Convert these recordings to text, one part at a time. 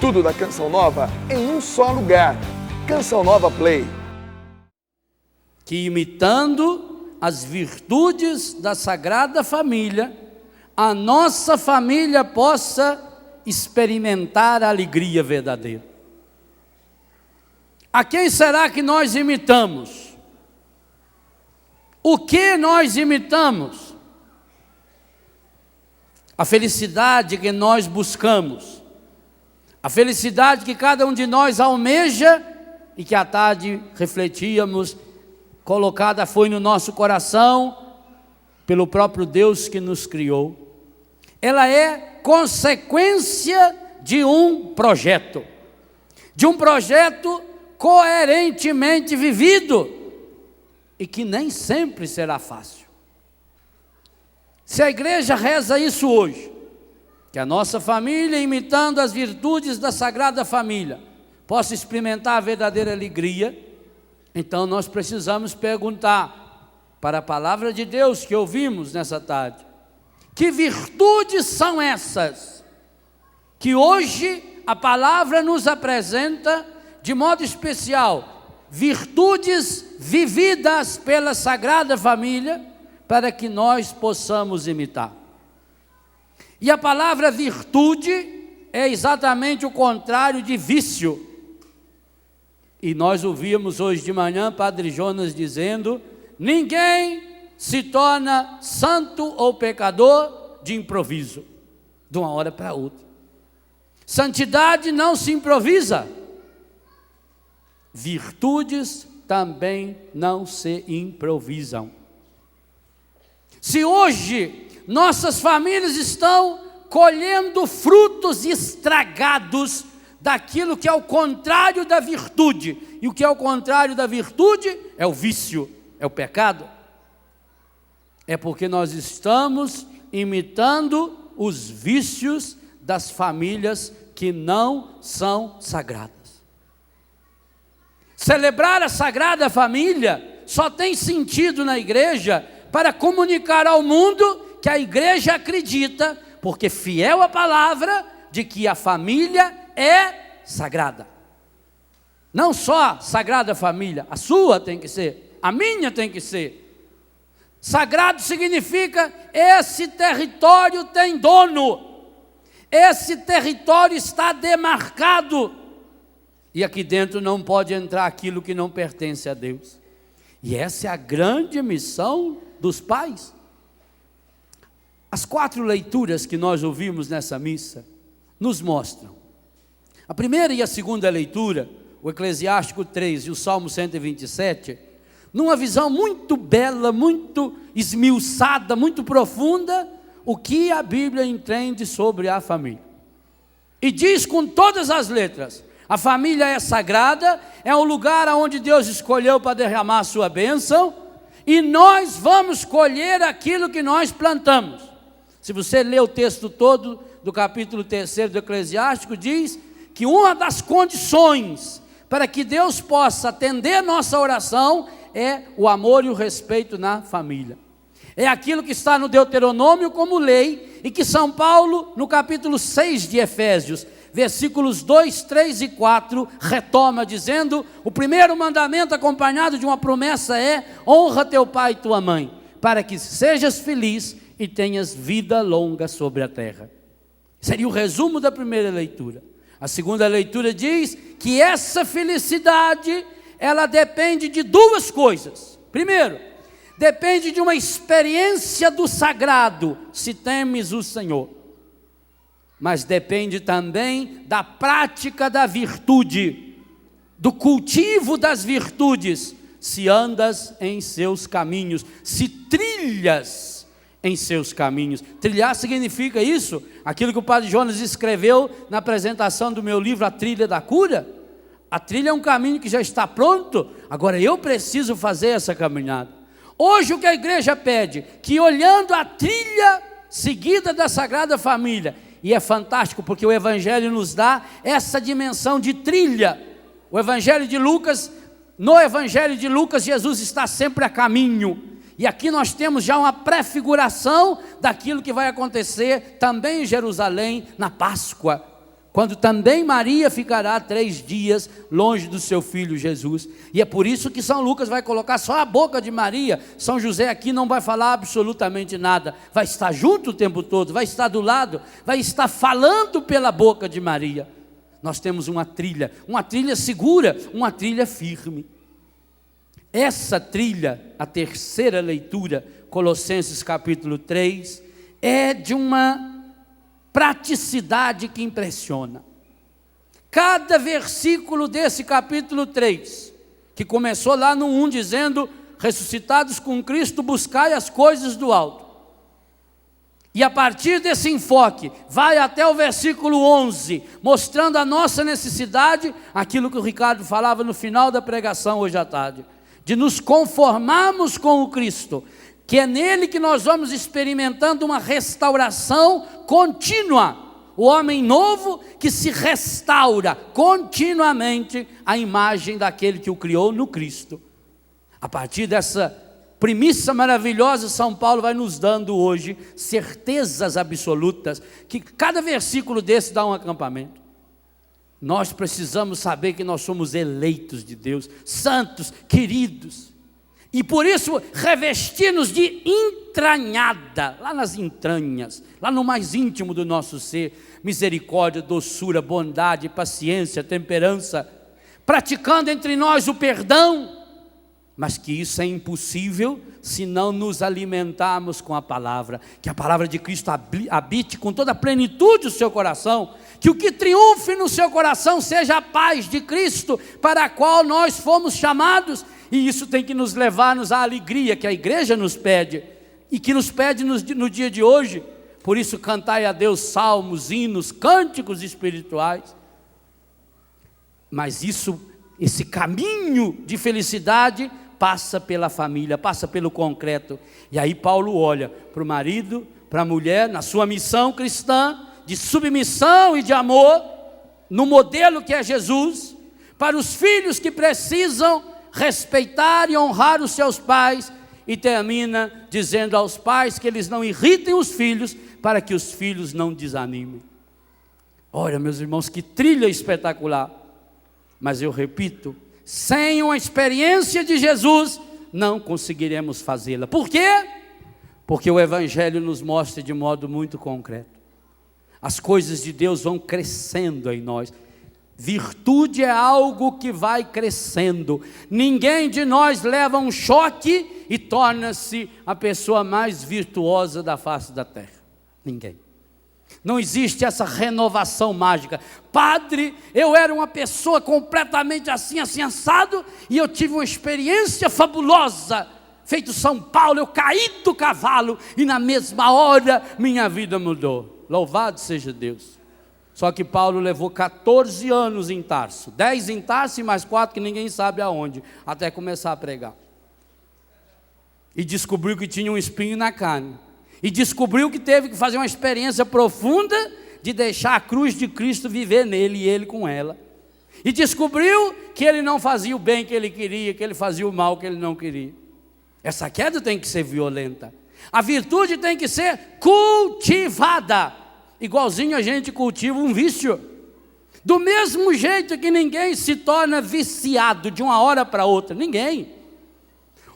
Tudo da Canção Nova em um só lugar. Canção Nova Play. Que imitando as virtudes da Sagrada Família, a nossa família possa experimentar a alegria verdadeira. A quem será que nós imitamos? O que nós imitamos? A felicidade que nós buscamos, a felicidade que cada um de nós almeja e que à tarde refletíamos, colocada foi no nosso coração pelo próprio Deus que nos criou. Ela é consequência de um projeto coerentemente vivido e que nem sempre será fácil. Se a igreja reza isso hoje, que a nossa família, imitando as virtudes da Sagrada Família, possa experimentar a verdadeira alegria, então nós precisamos perguntar para a palavra de Deus que ouvimos nessa tarde: que virtudes são essas que hoje a palavra nos apresenta de modo especial, virtudes vividas pela Sagrada Família, para que nós possamos imitar. E a palavra virtude é exatamente o contrário de vício. E nós ouvimos hoje de manhã Padre Jonas dizendo: ninguém se torna santo ou pecador de improviso, de uma hora para outra. Santidade não se improvisa. Virtudes também não se improvisam. Se hoje nossas famílias estão colhendo frutos estragados daquilo que é o contrário da virtude, e o que é o contrário da virtude é o vício, é o pecado, é porque nós estamos imitando os vícios das famílias que não são sagradas. Celebrar a Sagrada Família só tem sentido na igreja para comunicar ao mundo que a igreja acredita, porque fiel à palavra, de que a família é sagrada. Não só Sagrada Família, a sua tem que ser, a minha tem que ser. Sagrado significa esse território tem dono, esse território está demarcado, e aqui dentro não pode entrar aquilo que não pertence a Deus. E essa é a grande missão dos pais. As 4 leituras que nós ouvimos nessa missa nos mostram. A primeira e a segunda leitura, o Eclesiástico 3 e o Salmo 127, numa visão muito bela, muito esmiuçada, muito profunda, o que a Bíblia entende sobre a família. E diz com todas as letras: a família é sagrada, é um lugar onde Deus escolheu para derramar a sua bênção, e nós vamos colher aquilo que nós plantamos. Se você ler o texto todo do capítulo 3 do Eclesiástico, diz que uma das condições para que Deus possa atender nossa oração é o amor e o respeito na família. É aquilo que está no Deuteronômio como lei, e que São Paulo, no capítulo 6 de Efésios, versículos 2, 3 e 4, retoma dizendo: o primeiro mandamento acompanhado de uma promessa é: honra teu pai e tua mãe, para que sejas feliz e tenhas vida longa sobre a terra. Seria o resumo da primeira leitura. A segunda leitura diz que essa felicidade, ela depende de 2 coisas. Primeiro, depende de uma experiência do sagrado, se temes o Senhor. Mas depende também da prática da virtude, do cultivo das virtudes, se andas em seus caminhos, se trilhas em seus caminhos. Trilhar significa isso, aquilo que o Padre Jonas escreveu na apresentação do meu livro, A Trilha da Cura. A trilha é um caminho que já está pronto, agora eu preciso fazer essa caminhada. Hoje o que a igreja pede, que olhando a trilha seguida da Sagrada Família, e é fantástico porque o Evangelho nos dá essa dimensão de trilha. O Evangelho de Lucas, no Evangelho de Lucas, Jesus está sempre a caminho. E aqui nós temos já uma prefiguração daquilo que vai acontecer também em Jerusalém na Páscoa. quando também Maria ficará 3 dias longe do seu filho Jesus. E é por isso que São Lucas vai colocar só a boca de Maria. São José aqui não vai falar absolutamente nada, vai estar junto o tempo todo, vai estar do lado, vai estar falando pela boca de Maria. Nós temos uma trilha segura, uma trilha firme. Essa trilha, a terceira leitura, Colossenses capítulo 3, é de uma praticidade que impressiona. Cada versículo desse capítulo 3, que começou lá no 1 dizendo: ressuscitados com Cristo, buscai as coisas do alto. E a partir desse enfoque, vai até o versículo 11, mostrando a nossa necessidade, aquilo que o Ricardo falava no final da pregação hoje à tarde, de nos conformarmos com o Cristo, que é nele que nós vamos experimentando uma restauração contínua, o homem novo que se restaura continuamente à imagem daquele que o criou no Cristo. A partir dessa premissa maravilhosa, São Paulo vai nos dando hoje certezas absolutas, que cada versículo desse dá um acampamento. Nós precisamos saber que nós somos eleitos de Deus, santos, queridos, e por isso revestir-nos de entranhada, lá nas entranhas, lá no mais íntimo do nosso ser, misericórdia, doçura, bondade, paciência, temperança, praticando entre nós o perdão. Mas que isso é impossível se não nos alimentarmos com a palavra, que a palavra de Cristo habite com toda a plenitude o seu coração, que o que triunfe no seu coração seja a paz de Cristo, para a qual nós fomos chamados, e isso tem que nos levar-nos à alegria que a igreja nos pede, e que nos pede no dia de hoje. Por isso cantai a Deus salmos, hinos, cânticos espirituais. Mas esse caminho de felicidade passa pela família, passa pelo concreto. E aí Paulo olha para o marido, para a mulher, na sua missão cristã, de submissão e de amor, no modelo que é Jesus, para os filhos que precisam respeitar e honrar os seus pais, e termina dizendo aos pais que eles não irritem os filhos, para que os filhos não desanimem. Olha, meus irmãos, que trilha espetacular. Mas eu repito, sem uma experiência de Jesus, não conseguiremos fazê-la. Por quê? Porque o Evangelho nos mostra de modo muito concreto. As coisas de Deus vão crescendo em nós. Virtude é algo que vai crescendo. Ninguém de nós leva um choque e torna-se a pessoa mais virtuosa da face da terra. Ninguém. Não existe essa renovação mágica. Padre, eu era uma pessoa completamente assim assado, e eu tive uma experiência fabulosa, feito São Paulo, eu caí do cavalo, e na mesma hora minha vida mudou. Louvado seja Deus. Só que Paulo levou 14 anos em Tarso, 10 em Tarso e mais 4 que ninguém sabe aonde, até começar a pregar. E descobriu que tinha um espinho na carne. E descobriu que teve que fazer uma experiência profunda de deixar a cruz de Cristo viver nele e ele com ela. E descobriu que ele não fazia o bem que ele queria, que ele fazia o mal que ele não queria. Essa queda tem que ser violenta. A virtude tem que ser cultivada, igualzinho a gente cultiva um vício. Do mesmo jeito que ninguém se torna viciado de uma hora para outra, ninguém.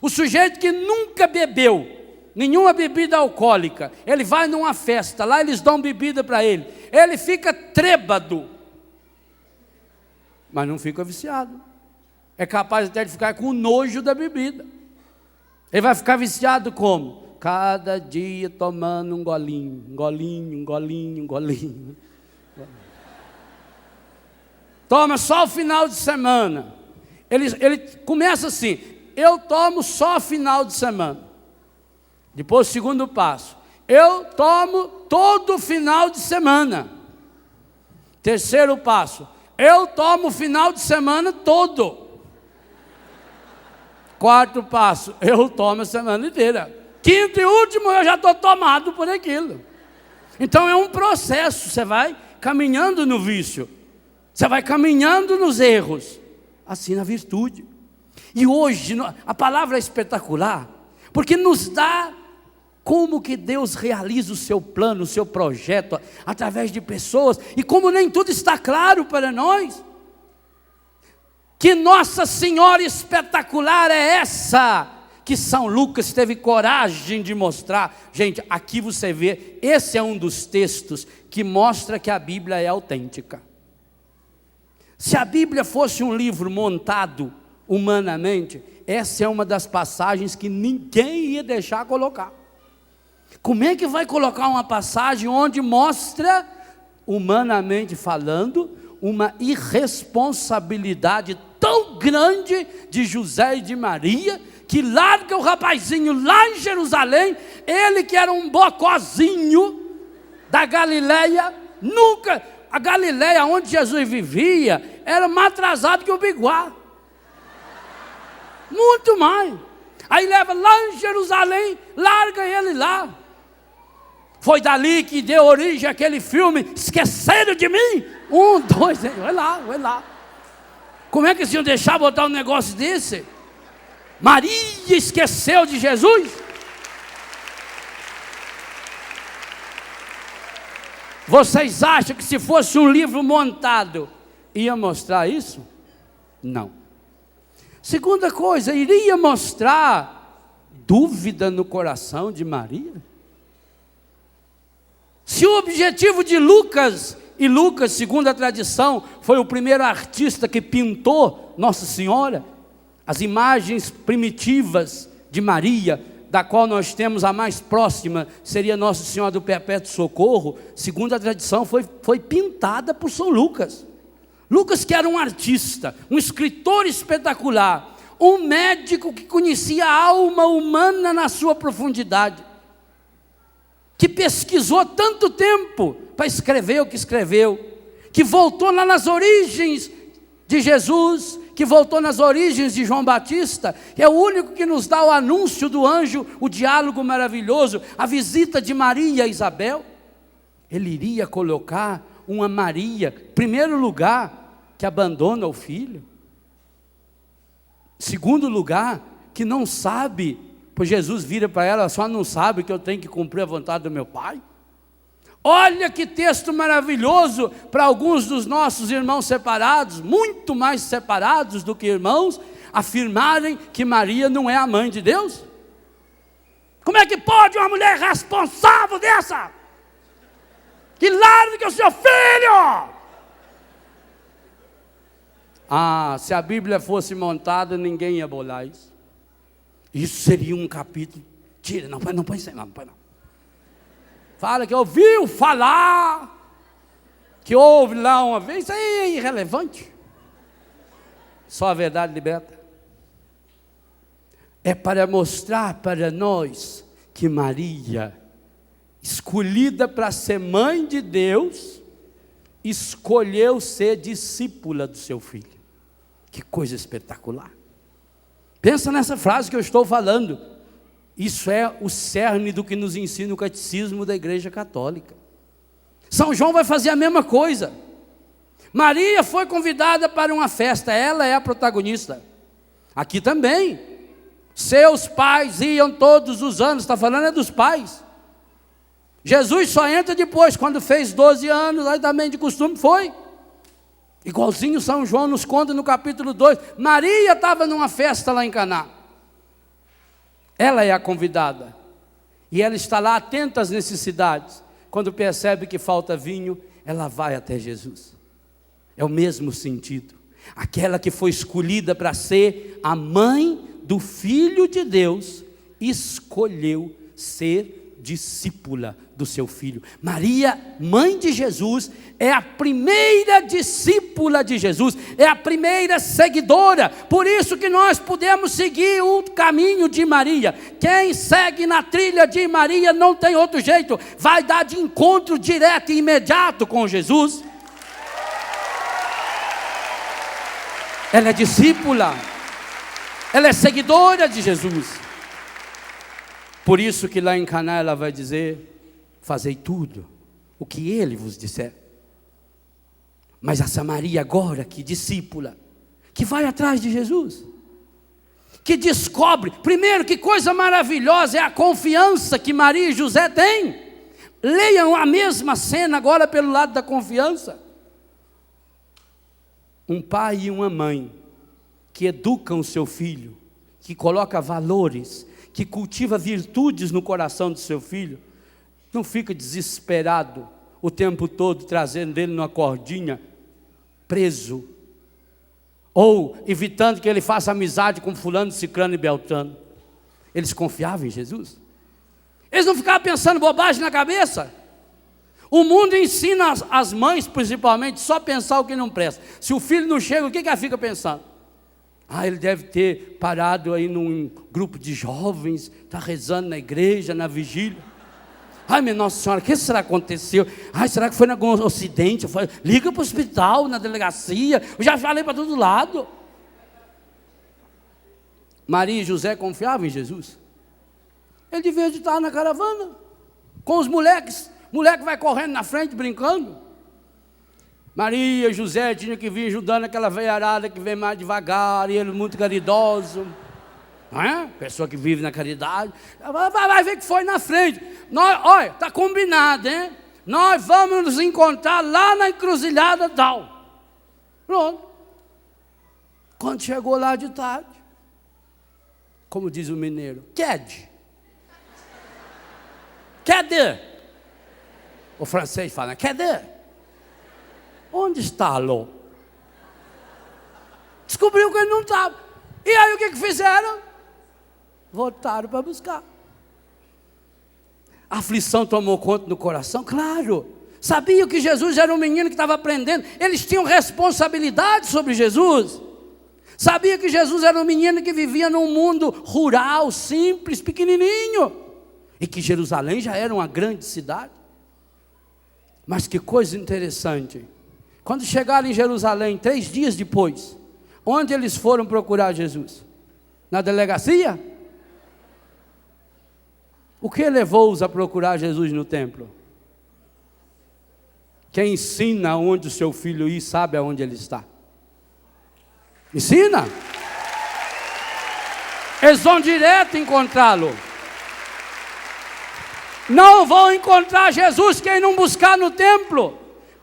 O sujeito que nunca bebeu nenhuma bebida alcoólica, ele vai numa festa, lá eles dão bebida para ele, ele fica trêbado, mas não fica viciado. É capaz até de ficar com nojo da bebida. Ele vai ficar viciado como? Cada dia tomando um golinho, um golinho, um golinho, um golinho. Toma só o final de semana. Ele começa assim: eu tomo só final de semana. Depois o segundo passo: eu tomo todo final de semana. Terceiro passo: eu tomo o final de semana todo. Quarto passo: eu tomo a semana inteira. Quinto e último: eu já estou tomado por aquilo. Então é um processo, você vai caminhando no vício, você vai caminhando nos erros, assim na virtude. E hoje a palavra é espetacular, porque nos dá como que Deus realiza o seu plano, o seu projeto, através de pessoas, e como nem tudo está claro para nós. Que Nossa Senhora espetacular é essa, que São Lucas teve coragem de mostrar. Gente, aqui você vê, esse é um dos textos que mostra que a Bíblia é autêntica. Se a Bíblia fosse um livro montado humanamente, essa é uma das passagens que ninguém ia deixar colocar. Como é que vai colocar uma passagem onde mostra, humanamente falando, uma irresponsabilidade tão grande de José e de Maria, que larga o rapazinho lá em Jerusalém, ele que era um bocozinho da Galileia, nunca, a Galileia onde Jesus vivia, era mais atrasado que o Biguá, muito mais. Aí leva lá em Jerusalém, larga ele lá. Foi dali que deu origem àquele filme, Esqueceram de Mim? 1, 2, vai lá. Como é que se eu deixar botar um negócio desse? Maria esqueceu de Jesus? Vocês acham que se fosse um livro montado, ia mostrar isso? Não. Segunda coisa, iria mostrar dúvida no coração de Maria? Se o objetivo de Lucas, e Lucas, segundo a tradição, foi o primeiro artista que pintou Nossa Senhora, as imagens primitivas de Maria, da qual nós temos a mais próxima, seria Nossa Senhora do Perpétuo Socorro, segundo a tradição, foi pintada por São Lucas. Lucas, que era um artista, um escritor espetacular, um médico que conhecia a alma humana na sua profundidade, que pesquisou tanto tempo para escrever o que escreveu, que voltou lá nas origens de Jesus, que voltou nas origens de João Batista, é o único que nos dá o anúncio do anjo, o diálogo maravilhoso, a visita de Maria a Isabel. Ele iria colocar uma Maria, primeiro lugar, que abandona o filho, segundo lugar, que não sabe, pois Jesus vira para ela, só não sabe que eu tenho que cumprir a vontade do meu Pai. Olha que texto maravilhoso para alguns dos nossos irmãos separados, muito mais separados do que irmãos, afirmarem que Maria não é a mãe de Deus. Como é que pode uma mulher responsável dessa, que larga o seu filho? Ah, se a Bíblia fosse montada, ninguém ia bolar isso. Isso seria um capítulo. Tira, não põe isso aí, não põe não. Fala que ouviu falar, que houve lá uma vez, isso aí é irrelevante. Só a verdade liberta. É para mostrar para nós que Maria, escolhida para ser mãe de Deus, escolheu ser discípula do seu filho. Que coisa espetacular. Pensa nessa frase que eu estou falando. Isso é o cerne do que nos ensina o catecismo da Igreja Católica. São João vai fazer a mesma coisa. Maria foi convidada para uma festa, ela é a protagonista. Aqui também. Seus pais iam todos os anos, está falando é dos pais. Jesus só entra depois, quando fez 12 anos, aí também de costume foi. Igualzinho São João nos conta no capítulo 2, Maria estava numa festa lá em Caná. Ela é a convidada, e ela está lá atenta às necessidades. Quando percebe que falta vinho, ela vai até Jesus. É o mesmo sentido. Aquela que foi escolhida para ser a mãe do Filho de Deus, escolheu ser discípula do seu filho. Maria, mãe de Jesus, é a primeira discípula de Jesus, é a primeira seguidora. Por isso que nós podemos seguir o caminho de Maria. Quem segue na trilha de Maria não tem outro jeito, vai dar de encontro direto e imediato com Jesus. Ela é discípula, ela é seguidora de Jesus. Por isso que lá em Caná ela vai dizer: fazei tudo o que ele vos disser. Mas essa Maria agora, que discípula, que vai atrás de Jesus, que descobre, primeiro, que coisa maravilhosa é a confiança que Maria e José têm. Leiam a mesma cena agora pelo lado da confiança. Um pai e uma mãe que educam o seu filho, que coloca valores, que cultiva virtudes no coração do seu filho, não fica desesperado o tempo todo trazendo ele numa cordinha, preso, ou evitando que ele faça amizade com fulano, ciclano e beltrano. Eles confiavam em Jesus. Eles não ficavam pensando bobagem na cabeça. O mundo ensina as mães, principalmente, só pensar o que não presta. Se o filho não chega, o que ela fica pensando? Ele deve ter parado aí num grupo de jovens, está rezando na igreja, na vigília. Minha Nossa Senhora, o que será que aconteceu? Será que foi em algum acidente? Liga para o hospital, na delegacia. Eu já falei para todo lado. Maria e José confiavam em Jesus. Ele devia de estar na caravana, com os moleques. O moleque vai correndo na frente, brincando. Maria e José tinham que vir ajudando aquela veiarada que vem mais devagar, e ele muito caridoso. Não é? Pessoa que vive na caridade. Vai ver que foi na frente. Olha, está combinado, hein? Nós vamos nos encontrar lá na encruzilhada tal. Pronto. Quando chegou lá de tarde, como diz o mineiro, quede. O francês fala, quede. Onde está Lô? Descobriu que ele não estava. E aí o que fizeram? Voltaram para buscar. A aflição tomou conta do coração, claro. Sabiam que Jesus era um menino que estava aprendendo. Eles tinham responsabilidade sobre Jesus. Sabia que Jesus era um menino que vivia num mundo rural, simples, pequenininho. E que Jerusalém já era uma grande cidade. Mas que coisa interessante. Quando chegaram em Jerusalém, 3 dias depois, onde eles foram procurar Jesus? Na delegacia? O que levou-os a procurar Jesus no templo? Quem ensina onde o seu filho ir, sabe aonde ele está. Ensina. Eles vão direto encontrá-lo. Não vão encontrar Jesus quem não buscar no templo.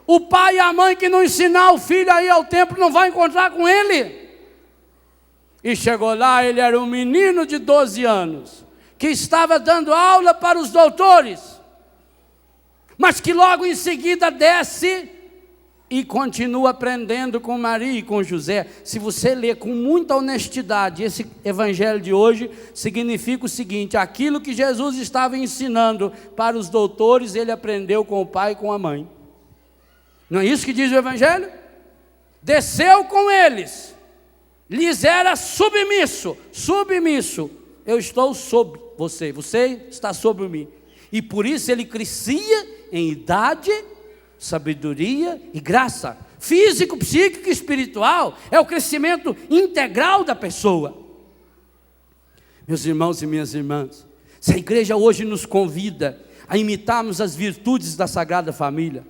O pai e a mãe que não ensinar o filho a ir ao templo não vai encontrar com ele. E chegou lá, ele era um menino de 12 anos, que estava dando aula para os doutores, mas que logo em seguida desce e continua aprendendo com Maria e com José. Se você ler com muita honestidade esse evangelho de hoje, significa o seguinte: aquilo que Jesus estava ensinando para os doutores, ele aprendeu com o pai e com a mãe. Não é isso que diz o evangelho? Desceu com eles, lhes era submisso. Eu estou sobre você, você está sobre mim. E por isso ele crescia em idade, sabedoria e graça. Físico, psíquico e espiritual. É o crescimento integral da pessoa. Meus irmãos e minhas irmãs, se a igreja hoje nos convida a imitarmos as virtudes da Sagrada Família,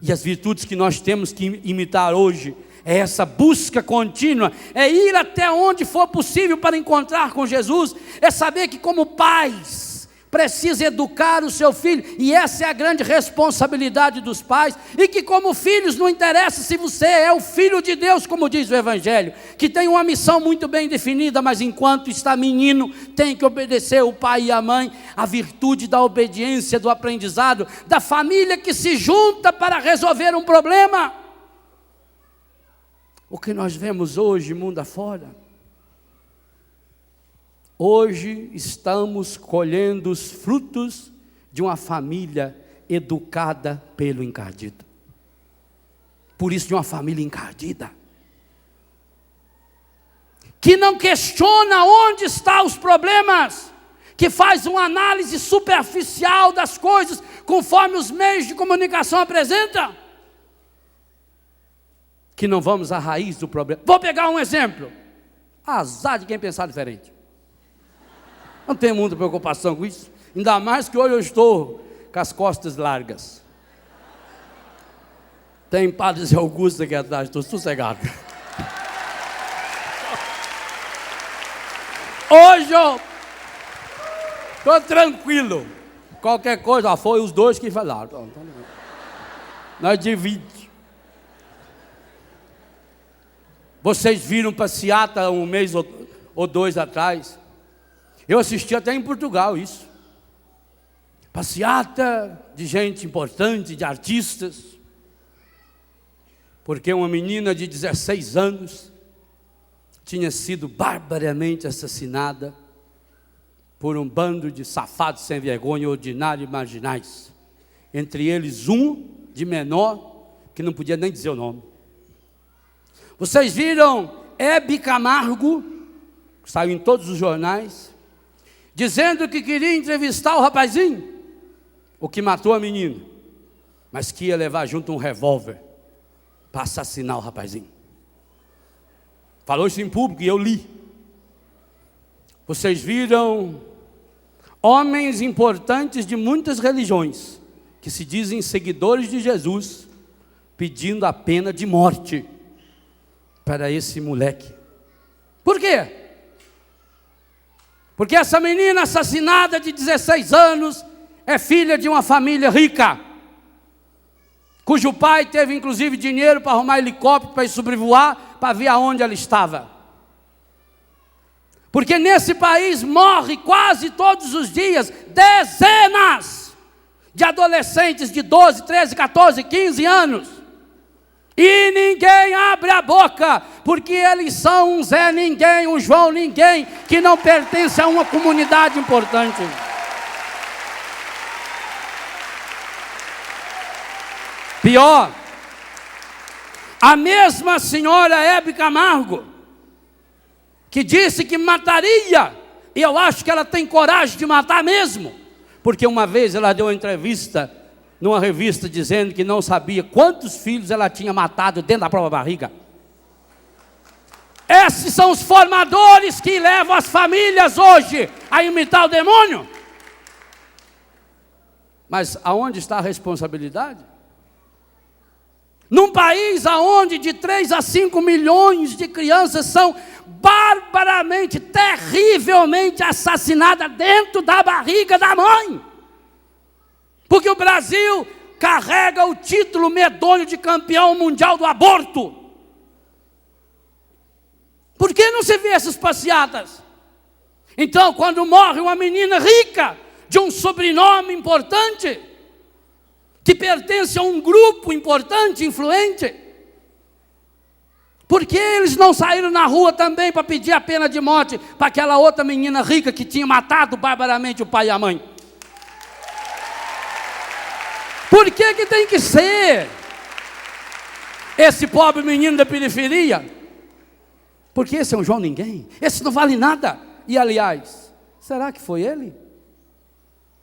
e as virtudes que nós temos que imitar hoje, é essa busca contínua, é ir até onde for possível para encontrar com Jesus, é saber que como pais, precisa educar o seu filho, e essa é a grande responsabilidade dos pais, e que como filhos não interessa se você é o filho de Deus, como diz o evangelho, que tem uma missão muito bem definida, mas enquanto está menino, tem que obedecer o pai e a mãe, a virtude da obediência, do aprendizado, da família que se junta para resolver um problema. O que nós vemos hoje, mundo afora, hoje estamos colhendo os frutos de uma família educada pelo encardido. Por isso, de uma família encardida, que não questiona onde estão os problemas, que faz uma análise superficial das coisas, conforme os meios de comunicação apresentam, que não vamos à raiz do problema. Vou pegar um exemplo. Azar de quem pensar diferente. Não tenho muita preocupação com isso. Ainda mais que hoje eu estou com as costas largas. Tem Padre Zé Augusto aqui atrás, estou sossegado. Hoje eu estou tranquilo. Qualquer coisa, foi os dois que falaram. Nós dividimos. Vocês viram passeata um mês ou dois atrás? Eu assisti até em Portugal isso. Passeata de gente importante, de artistas. Porque uma menina de 16 anos tinha sido barbaramente assassinada por um bando de safados sem vergonha, ordinários e marginais. Entre eles um de menor, que não podia nem dizer o nome. Vocês viram Hebe Camargo, que saiu em todos os jornais, dizendo que queria entrevistar o rapazinho, o que matou a menina, mas que ia levar junto um revólver para assassinar o rapazinho. Falou isso em público e eu li. Vocês viram homens importantes de muitas religiões, que se dizem seguidores de Jesus, pedindo a pena de morte para esse moleque. Por quê? Porque essa menina assassinada de 16 anos é filha de uma família rica, cujo pai teve inclusive dinheiro para arrumar helicóptero para ir sobrevoar, para ver aonde ela estava. Porque nesse país morre quase todos os dias dezenas de adolescentes de 12, 13, 14, 15 anos. E ninguém abre a boca, porque eles são um Zé Ninguém, um João Ninguém, que não pertence a uma comunidade importante. Pior, a mesma senhora Hebe Camargo, que disse que mataria, e eu acho que ela tem coragem de matar mesmo, porque uma vez ela deu uma entrevista numa revista dizendo que não sabia quantos filhos ela tinha matado dentro da própria barriga. Esses são os formadores que levam as famílias hoje a imitar o demônio. Mas aonde está a responsabilidade? Num país onde de 3 a 5 milhões de crianças são barbaramente, terrivelmente assassinadas dentro da barriga da mãe. Porque o Brasil carrega o título medonho de campeão mundial do aborto. Por que não se vê essas passeatas? Então, quando morre uma menina rica, de um sobrenome importante, que pertence a um grupo importante, influente, por que eles não saíram na rua também para pedir a pena de morte para aquela outra menina rica que tinha matado barbaramente o pai e a mãe? Por que que tem que ser esse pobre menino da periferia? Porque esse é um João Ninguém, esse não vale nada. E aliás, será que foi ele?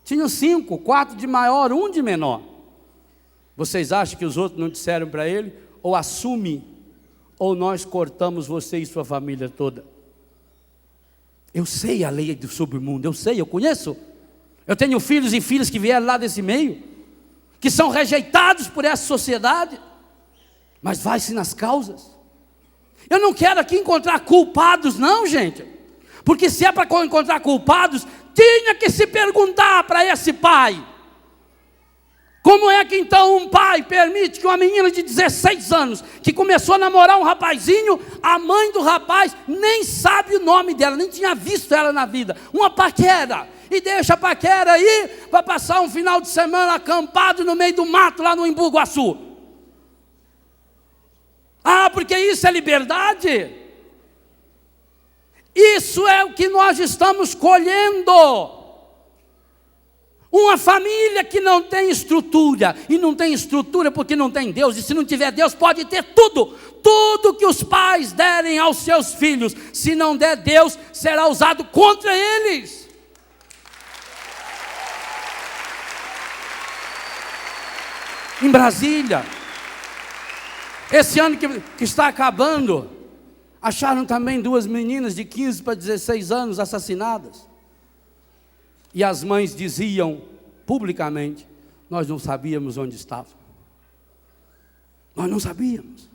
Tinham 5, 4 de maior, 1 de menor. Vocês acham que os outros não disseram para ele? Ou assume, ou nós cortamos você e sua família toda. Eu sei a lei do submundo, eu sei, eu conheço. Eu tenho filhos e filhas que vieram lá desse meio, que são rejeitados por essa sociedade, mas vai-se nas causas. Eu não quero aqui encontrar culpados não, gente, porque se é para encontrar culpados, tinha que se perguntar para esse pai, como é que então um pai permite que uma menina de 16 anos, que começou a namorar um rapazinho, a mãe do rapaz nem sabe o nome dela, nem tinha visto ela na vida, uma paquera, e deixa a paquera aí para passar um final de semana acampado no meio do mato lá no Embu Guaçu. Ah, porque isso é liberdade? Isso é o que nós estamos colhendo. Uma família que não tem estrutura, e não tem estrutura porque não tem Deus, e se não tiver Deus pode ter tudo, tudo que os pais derem aos seus filhos, se não der Deus, será usado contra eles. Em Brasília, esse ano que está acabando, acharam também 2 meninas de 15 para 16 anos assassinadas. E as mães diziam publicamente: nós não sabíamos onde estavam. Nós não sabíamos.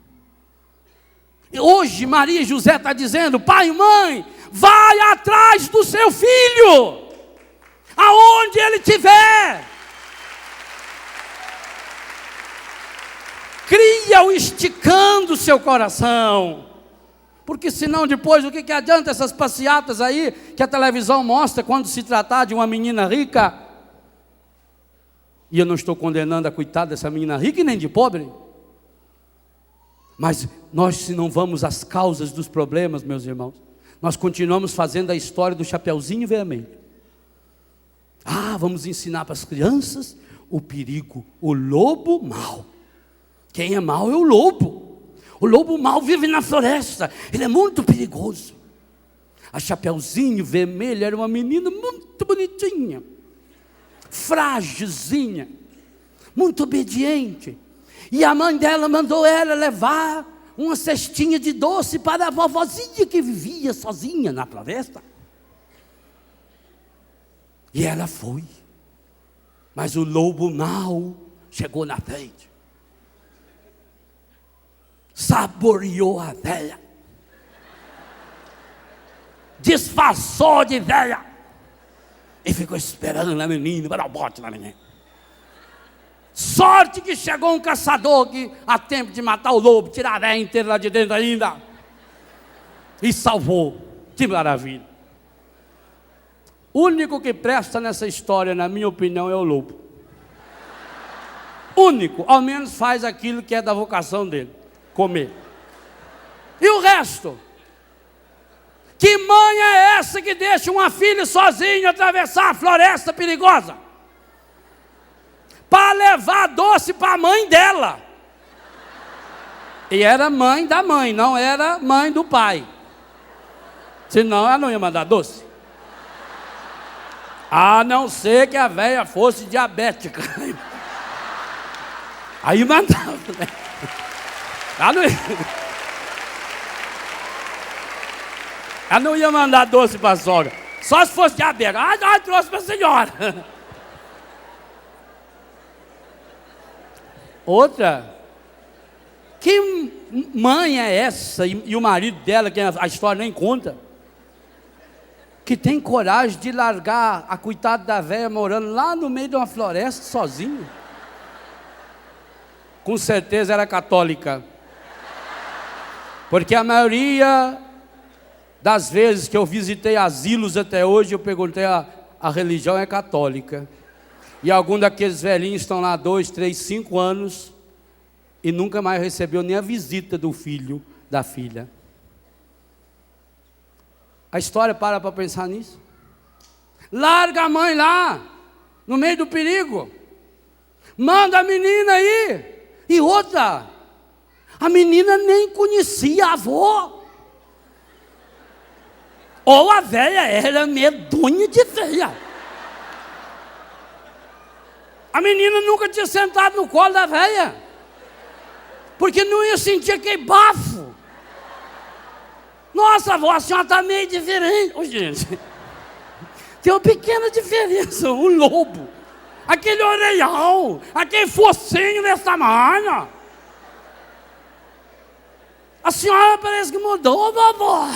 E hoje Maria e José estão dizendo: pai e mãe, vai atrás do seu filho, aonde ele estiver. Cria-o esticando o seu coração. Porque senão depois o que adianta essas passeatas aí que a televisão mostra quando se tratar de uma menina rica? E eu não estou condenando a coitada dessa menina rica e nem de pobre. Mas nós, se não vamos às causas dos problemas, meus irmãos, nós continuamos fazendo a história do Chapeuzinho Vermelho. Vamos ensinar para as crianças o perigo, o lobo mau. Quem é mau é o lobo. O lobo mau vive na floresta, ele é muito perigoso. A Chapeuzinho Vermelho era uma menina muito bonitinha, frágilzinha, muito obediente. E a mãe dela mandou ela levar uma cestinha de doce para a vovozinha que vivia sozinha na floresta. E ela foi. Mas o lobo mau chegou na frente, saboreou a velha, disfarçou de velha e ficou esperando a menina para dar o bote na menina. Sorte que chegou um caçador que há tempo de matar o lobo, tirar a velha inteira lá de dentro ainda, e salvou. Que maravilha. O único que presta nessa história, na minha opinião, é o lobo. Único, ao menos faz aquilo que é da vocação dele, comer. E o resto? Que mãe é essa que deixa uma filha sozinha atravessar a floresta perigosa para levar doce para a mãe dela? E era mãe da mãe, não era mãe do pai. Senão ela não ia mandar doce. A não ser que a velha fosse diabética. Aí mandava, né? Ela não ia mandar doce para a sogra. Só se fosse diabética. Trouxe para a senhora. Outra. Que mãe é essa? E o marido dela, que a história nem conta, que tem coragem de largar a coitada da velha morando lá no meio de uma floresta sozinha? Com certeza era católica. Porque a maioria das vezes que eu visitei asilos até hoje, eu perguntei, a religião é católica. E alguns daqueles velhinhos estão lá 2, 3, 5 anos e nunca mais recebeu nem a visita do filho, da filha. A história para pensar nisso. Larga a mãe lá, no meio do perigo. Manda a menina aí. E outra, a menina nem conhecia a avó. Ou a velha era medonha de feia. A menina nunca tinha sentado no colo da velha, porque não ia sentir aquele bafo. Nossa, avó, a senhora está meio diferente. Ô, gente, tem uma pequena diferença. O lobo, aquele orelhão, aquele focinho desse tamanho. A senhora parece que mudou, vovó.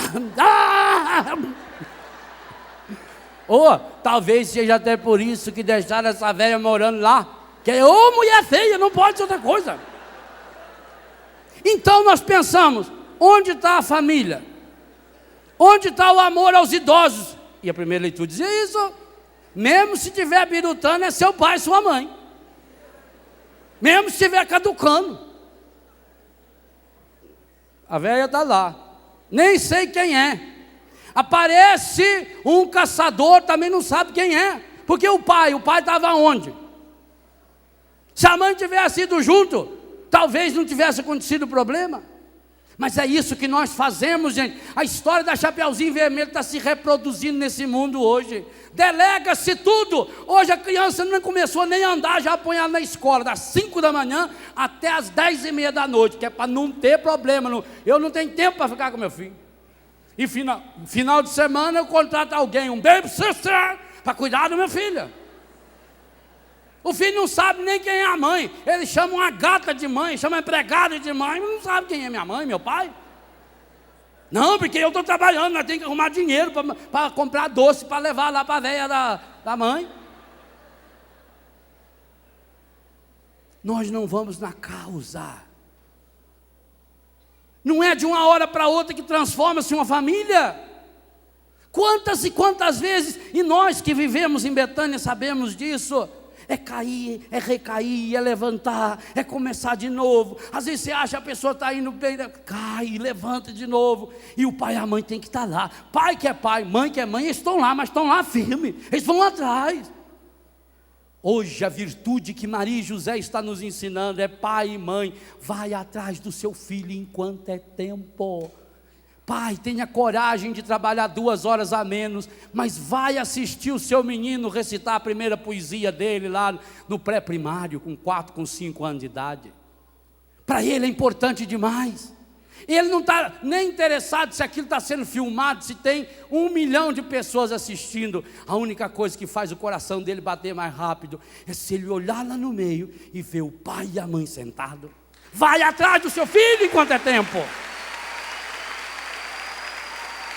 Ou talvez seja até por isso que deixaram essa velha morando lá, que é mulher feia, não pode ser outra coisa. Então nós pensamos, onde está a família? Onde está o amor aos idosos? E a primeira leitura dizia isso. Mesmo se estiver birutando, é seu pai e sua mãe. Mesmo se estiver caducando. A velha está lá. Nem sei quem é. Aparece um caçador, também não sabe quem é. Porque o pai estava onde? Se a mãe tivesse ido junto, talvez não tivesse acontecido o problema. Mas é isso que nós fazemos, gente. A história da Chapeuzinho Vermelho está se reproduzindo nesse mundo hoje. Delega-se tudo. Hoje a criança não começou nem a andar, já põe ela na escola, das 5 da manhã até as 10h30 da noite, que é para não ter problema. Eu não tenho tempo para ficar com meu filho. E final de semana eu contrato alguém, um babysitter, para cuidar do meu filho. O filho não sabe nem quem é a mãe. Ele chama uma gata de mãe, chama uma empregada de mãe, mas não sabe quem é minha mãe, meu pai. Não, porque eu estou trabalhando, nós temos que arrumar dinheiro para comprar doce, para levar lá para a velha da mãe. Nós não vamos na causa. Não é de uma hora para outra que transforma-se uma família. Quantas e quantas vezes, e nós que vivemos em Betânia sabemos disso, é cair, é recair, é levantar, é começar de novo. Às vezes você acha que a pessoa está indo bem, cai, levanta de novo, e o pai e a mãe tem que estar lá. Pai que é pai, mãe que é mãe, eles estão lá, mas estão lá firme, eles vão atrás. Hoje a virtude que Maria e José está nos ensinando é: pai e mãe, vai atrás do seu filho enquanto é tempo. Pai, tenha coragem de trabalhar 2 horas a menos, mas vai assistir o seu menino recitar a primeira poesia dele lá no pré-primário, com 4, com 5 anos de idade. Para ele é importante demais. Ele não está nem interessado se aquilo está sendo filmado, se tem 1 milhão de pessoas assistindo. A única coisa que faz o coração dele bater mais rápido é se ele olhar lá no meio e ver o pai e a mãe sentados. Vai atrás do seu filho enquanto é tempo.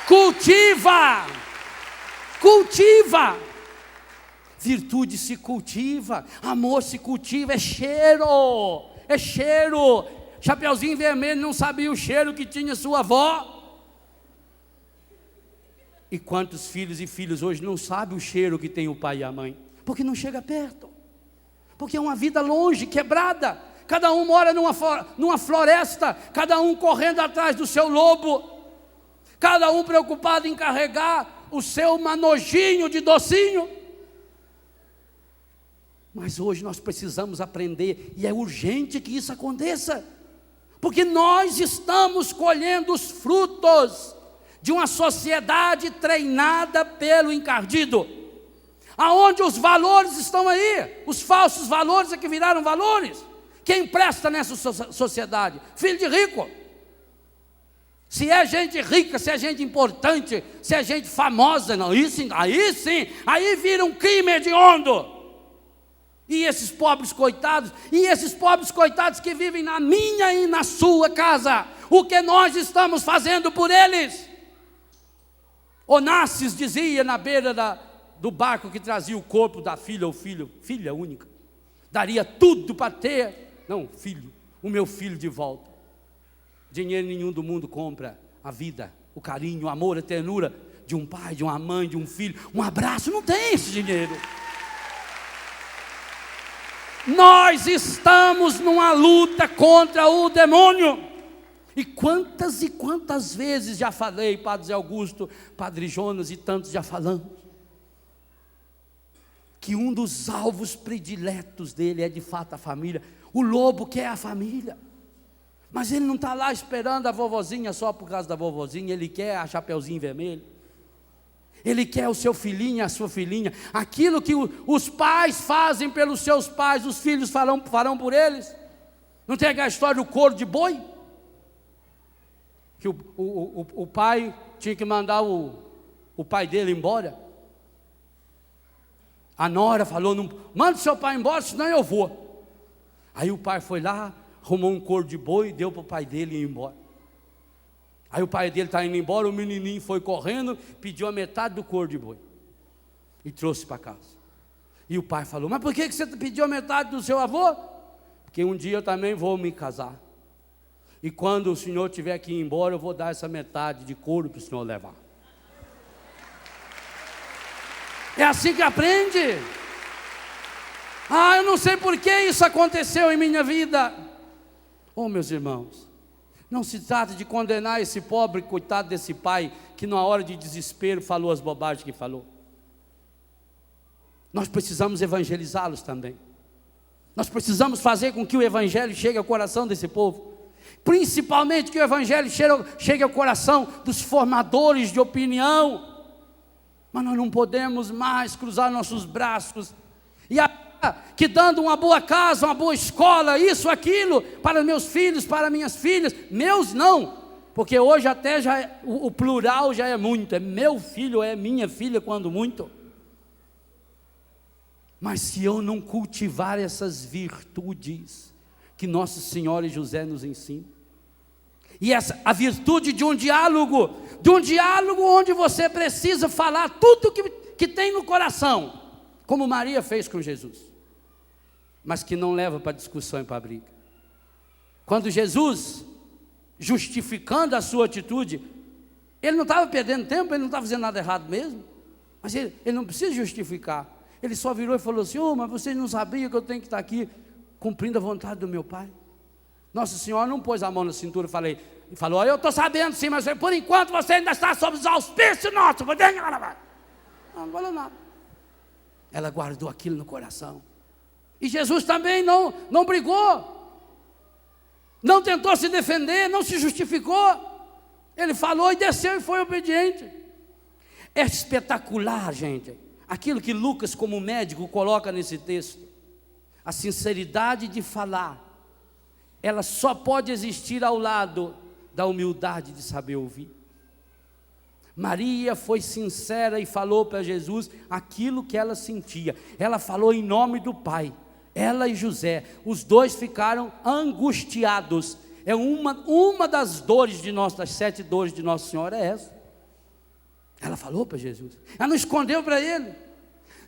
Cultiva, cultiva. Virtude se cultiva, amor se cultiva, é cheiro, é cheiro. Chapeuzinho Vermelho não sabia o cheiro que tinha sua avó. E quantos filhos e filhas hoje não sabem o cheiro que tem o pai e a mãe? Porque não chega perto, porque é uma vida longe, quebrada. Cada um mora numa floresta, cada um correndo atrás do seu lobo, cada um preocupado em carregar o seu manojinho de docinho. Mas hoje nós precisamos aprender, e é urgente que isso aconteça, porque nós estamos colhendo os frutos de uma sociedade treinada pelo encardido, aonde os valores estão aí, os falsos valores é que viraram valores. Quem presta nessa sociedade? Filho de rico. Se é gente rica, se é gente importante, se é gente famosa, não, aí sim, aí vira um crime hediondo. E esses pobres coitados que vivem na minha e na sua casa, o que nós estamos fazendo por eles? Onassis dizia na beira do barco que trazia o corpo da filha ou filho, filha única, daria tudo para ter, não, filho, o meu filho de volta. Dinheiro nenhum do mundo compra a vida, o carinho, o amor, a ternura de um pai, de uma mãe, de um filho. Um abraço, não tem esse dinheiro. Nós estamos numa luta contra o demônio. E quantas vezes já falei, Padre Zé Augusto, Padre Jonas e tantos já falamos, que um dos alvos prediletos dele é de fato a família. O lobo quer a família, mas ele não está lá esperando a vovozinha só por causa da vovozinha, ele quer a Chapeuzinho Vermelho. Ele quer o seu filhinho, a sua filhinha. Aquilo que os pais fazem pelos seus pais, os filhos farão por eles. Não tem aquela história do couro de boi? Que o pai tinha que mandar o pai dele embora. A nora falou: não, manda seu pai embora, senão eu vou. Aí o pai foi lá, arrumou um couro de boi, deu para o pai dele ir embora. Aí o pai dele está indo embora, o menininho foi correndo, pediu a metade do couro de boi e trouxe para casa. E o pai falou: mas por que você pediu a metade do seu avô? Porque um dia eu também vou me casar, e quando o senhor tiver que ir embora, eu vou dar essa metade de couro para o senhor levar. É assim que aprende. Eu não sei por que isso aconteceu em minha vida. Oh, meus irmãos, não se trata de condenar esse pobre coitado desse pai que na hora de desespero falou as bobagens que falou. Nós precisamos evangelizá-los também. Nós precisamos fazer com que o evangelho chegue ao coração desse povo. Principalmente que o evangelho chegue ao coração dos formadores de opinião. Mas nós não podemos mais cruzar nossos braços e que dando uma boa casa, uma boa escola, isso, aquilo, para meus filhos, para minhas filhas, meus não, porque hoje até já o plural já é muito, é meu filho, é minha filha quando muito. Mas se eu não cultivar essas virtudes que Nossa Senhora e José nos ensinam, E a virtude de um diálogo onde você precisa falar tudo que tem no coração, como Maria fez com Jesus, mas que não leva para discussão e para briga. Quando Jesus, justificando a sua atitude, ele não estava perdendo tempo, ele não estava fazendo nada errado mesmo, mas ele não precisa justificar. Ele só virou e falou assim: mas vocês não sabiam que eu tenho que estar aqui cumprindo a vontade do meu Pai? Nossa Senhora não pôs a mão na cintura e falou: eu estou sabendo sim, mas por enquanto você ainda está sob os auspícios nossos. Não falou nada. Ela guardou aquilo no coração. E Jesus também não brigou, não tentou se defender, não se justificou. Ele falou e desceu e foi obediente. É espetacular, gente, aquilo que Lucas, como médico, coloca nesse texto. A sinceridade de falar, ela só pode existir ao lado da humildade de saber ouvir. Maria foi sincera e falou para Jesus aquilo que ela sentia. Ela falou em nome do Pai. Ela e José, os dois ficaram angustiados. É uma das dores de nós, das 7 dores de Nossa Senhora é essa. Ela falou para Jesus, ela não escondeu para ele.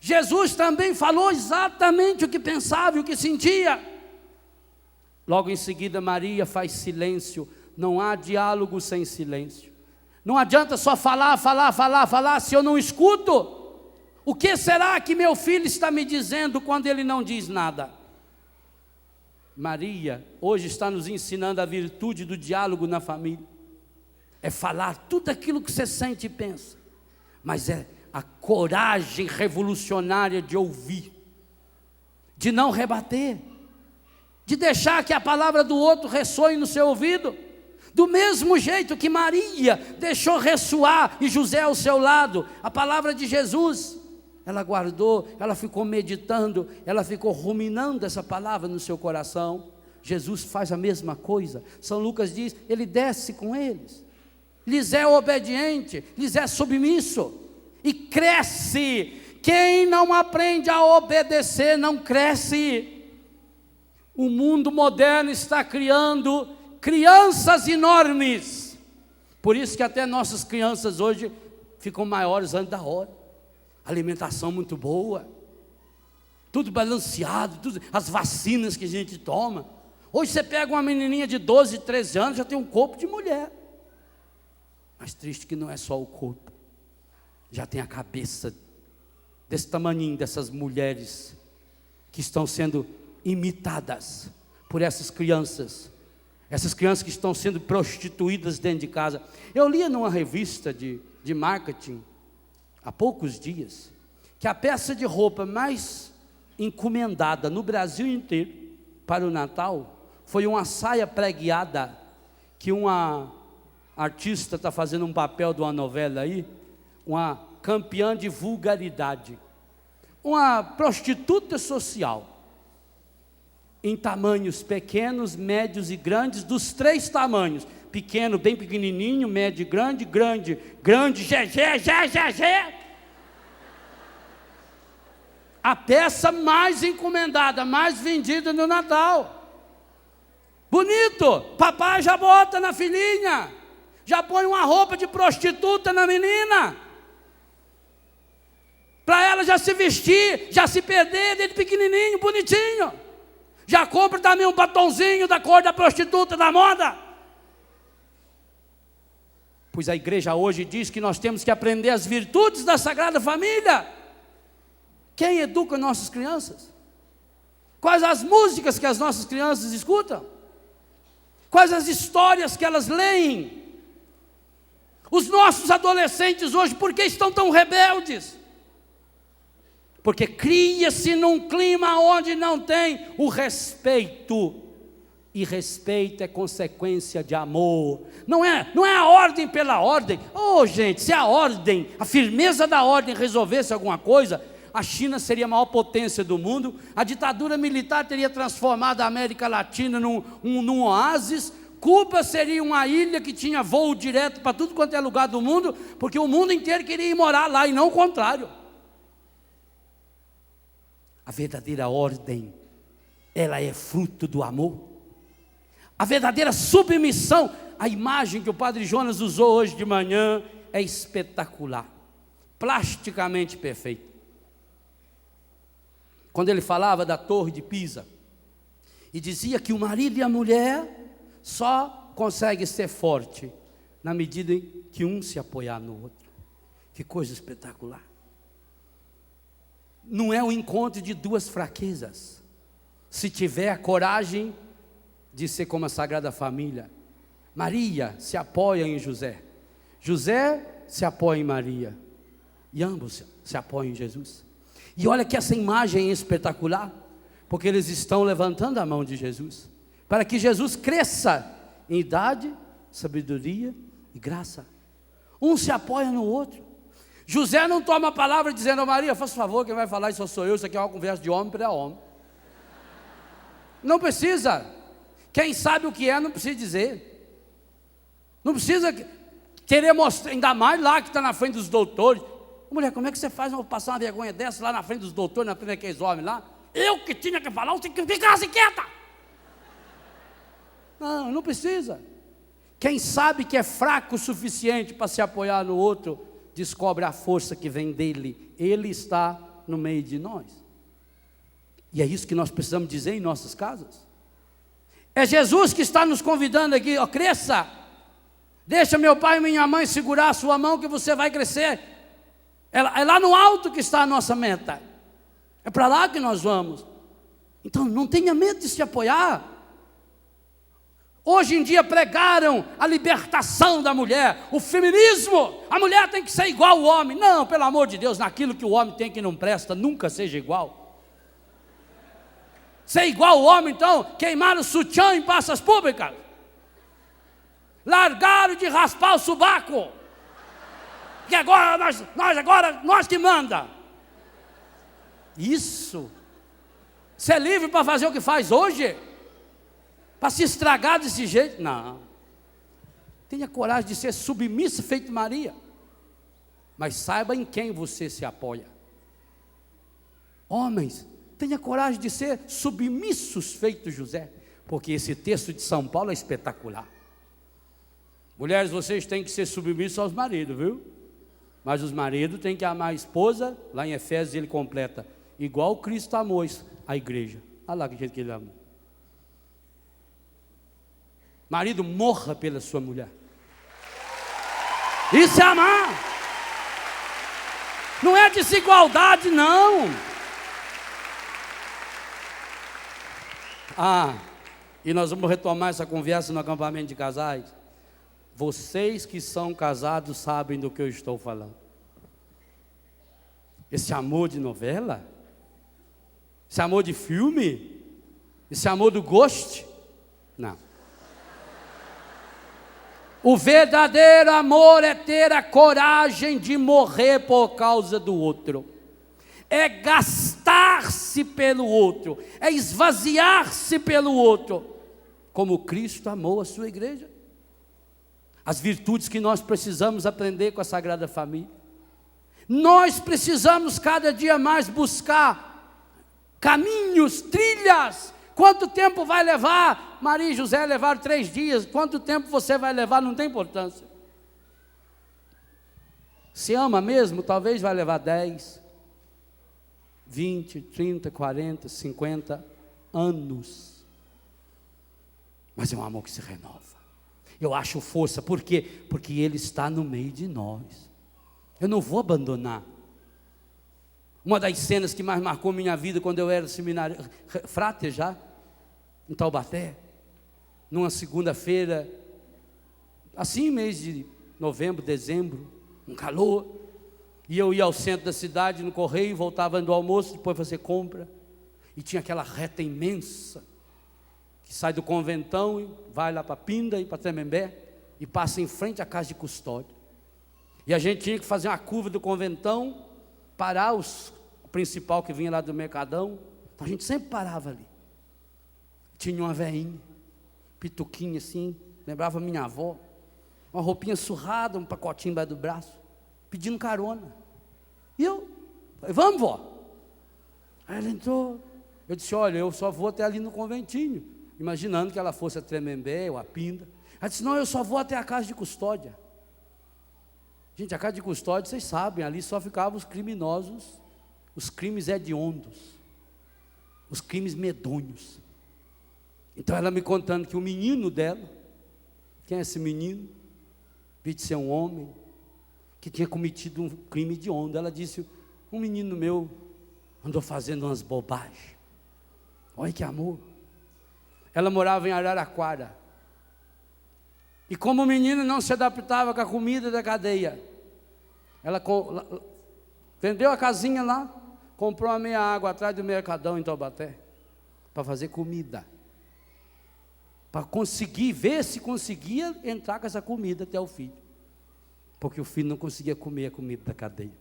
Jesus também falou exatamente o que pensava e o que sentia. Logo em seguida, Maria faz silêncio. Não há diálogo sem silêncio. Não adianta só falar, se eu não escuto. O que será que meu filho está me dizendo quando ele não diz nada? Maria hoje está nos ensinando a virtude do diálogo na família. É falar tudo aquilo que você sente e pensa, mas é a coragem revolucionária de ouvir, de não rebater, de deixar que a palavra do outro ressoe no seu ouvido, do mesmo jeito que Maria deixou ressoar e José ao seu lado a palavra de Jesus. Ela guardou, ela ficou meditando, ela ficou ruminando essa palavra no seu coração. Jesus faz a mesma coisa. São Lucas diz, ele desce com eles, lhes é obediente, lhes é submisso e cresce. Quem não aprende a obedecer não cresce. O mundo moderno está criando crianças enormes, por isso que até nossas crianças hoje ficam maiores antes da hora. Alimentação muito boa, tudo balanceado, as vacinas que a gente toma. Hoje você pega uma menininha de 12, 13 anos, já tem um corpo de mulher. Mas triste que não é só o corpo, já tem a cabeça desse tamaninho dessas mulheres que estão sendo imitadas por essas crianças que estão sendo prostituídas dentro de casa. Eu lia numa revista de marketing há poucos dias, que a peça de roupa mais encomendada no Brasil inteiro para o Natal foi uma saia pregueada que uma artista está fazendo um papel de uma novela aí, uma campeã de vulgaridade, uma prostituta social, em tamanhos pequenos, médios e grandes, dos 3 tamanhos. Pequeno, bem pequenininho, médio, grande, GG. A peça mais encomendada, mais vendida no Natal. Bonito, papai já bota na filhinha, já põe uma roupa de prostituta na menina, para ela já se vestir, já se perder desde pequenininho, bonitinho. Já compra também um batonzinho da cor da prostituta da moda. Pois a igreja hoje diz que nós temos que aprender as virtudes da Sagrada Família. Quem educa nossas crianças? Quais as músicas que as nossas crianças escutam? Quais as histórias que elas leem? Os nossos adolescentes hoje, por que estão tão rebeldes? Porque cria-se num clima onde não tem o respeito. E respeito é consequência de amor. Não é a ordem pela ordem. Gente, se a ordem, a firmeza da ordem resolvesse alguma coisa, a China seria a maior potência do mundo, a ditadura militar teria transformado a América Latina num oásis, Cuba seria uma ilha que tinha voo direto para tudo quanto é lugar do mundo, porque o mundo inteiro queria ir morar lá e não o contrário. A verdadeira ordem, ela é fruto do amor. A verdadeira submissão, a imagem que o Padre Jonas usou hoje de manhã é espetacular, plasticamente perfeita. Quando ele falava da Torre de Pisa, e dizia que o marido e a mulher só conseguem ser forte na medida em que um se apoiar no outro. Que coisa espetacular. Não é o encontro de duas fraquezas. Se tiver a coragem de ser como a Sagrada Família. Maria se apoia em José. José se apoia em Maria. E ambos se apoiam em Jesus. E olha que essa imagem é espetacular, porque eles estão levantando a mão de Jesus, para que Jesus cresça em idade, sabedoria e graça. Um se apoia no outro. José não toma a palavra dizendo: a Maria, faça favor, quem vai falar isso sou eu, isso aqui é uma conversa de homem para homem. Não precisa. Quem sabe o que é, não precisa dizer. Não precisa querer mostrar, ainda mais lá que está na frente dos doutores. Mulher, como é que você faz passar uma vergonha dessa lá na frente dos doutores, na frente daqueles homens lá? Eu que tinha que falar, você tem que ficar assim quieta. Não, não precisa. Quem sabe que é fraco o suficiente para se apoiar no outro, descobre a força que vem dele. Ele está no meio de nós. E é isso que nós precisamos dizer em nossas casas. É Jesus que está nos convidando aqui: ó, cresça. Deixa meu pai e minha mãe segurar a sua mão que você vai crescer. É lá no alto que está a nossa meta. É para lá que nós vamos. Então não tenha medo de se apoiar. Hoje em dia pregaram a libertação da mulher, o feminismo. A mulher tem que ser igual ao homem. Não, pelo amor de Deus, naquilo que o homem tem que não presta, nunca seja igual. Ser igual ao homem, então, queimar o sutiã em praças públicas. Largaram de raspar o subaco. Que agora nós que manda. Isso. Você é livre para fazer o que faz hoje? Para se estragar desse jeito? Não. Tenha coragem de ser submissa feito Maria. Mas saiba em quem você se apoia. Homens, tenha coragem de ser submissos feito José. Porque esse texto de São Paulo é espetacular. Mulheres, vocês têm que ser submissos aos maridos, viu? Mas os maridos têm que amar a esposa. Lá em Efésios ele completa: igual Cristo amou a igreja. Olha lá que jeito que ele amou. Marido, morra pela sua mulher. Isso é amar. Não é desigualdade, não. E nós vamos retomar essa conversa no acampamento de casais. Vocês que são casados sabem do que eu estou falando. Esse amor de novela, esse amor de filme, esse amor do gosto, não. O verdadeiro amor é ter a coragem de morrer por causa do outro. É gastar-se pelo outro, é esvaziar-se pelo outro, como Cristo amou a sua igreja. As virtudes que nós precisamos aprender com a Sagrada Família. Nós precisamos cada dia mais buscar caminhos, trilhas. Quanto tempo vai levar? Maria e José levaram 3 dias. Quanto tempo você vai levar? Não tem importância. Se ama mesmo, talvez vai levar 10, 20, 30, 40, 50 anos. Mas é um amor que se renova. Eu acho força, por quê? Porque Ele está no meio de nós. Eu não vou abandonar. Uma das cenas que mais marcou minha vida, quando eu era seminário, fráter já, em Taubaté, numa segunda-feira, assim mês de novembro, dezembro, um calor, e eu ia ao centro da cidade, no correio, voltava do almoço, depois fazer compra, e tinha aquela reta imensa, que sai do Conventão e vai lá para Pinda e para Tremembé e passa em frente à casa de custódia. E a gente tinha que fazer uma curva do Conventão, parar o principal que vinha lá do Mercadão. Então a gente sempre parava ali. Tinha uma veinha, pituquinha assim, lembrava minha avó, uma roupinha surrada, um pacotinho embaixo do braço, pedindo carona. E eu falei: vamos, vó. Aí ela entrou. Eu disse: olha, eu só vou até ali no conventinho, imaginando que ela fosse a Tremembé ou a Pinda. Ela disse, não, eu só vou até a casa de custódia. Gente, a casa de custódia, vocês sabem, ali só ficavam os criminosos, os crimes hediondos, os crimes medonhos. Então ela me contando que o menino dela, quem é esse menino? De ser um homem que tinha cometido um crime hediondo. Ela disse, um menino meu andou fazendo umas bobagens. Olha que amor. Ela morava em Araraquara. E como o menino não se adaptava com a comida da cadeia, ela vendeu a casinha lá, comprou uma meia água atrás do Mercadão em Taubaté, para fazer comida. Para conseguir ver se conseguia entrar com essa comida até o filho. Porque o filho não conseguia comer a comida da cadeia.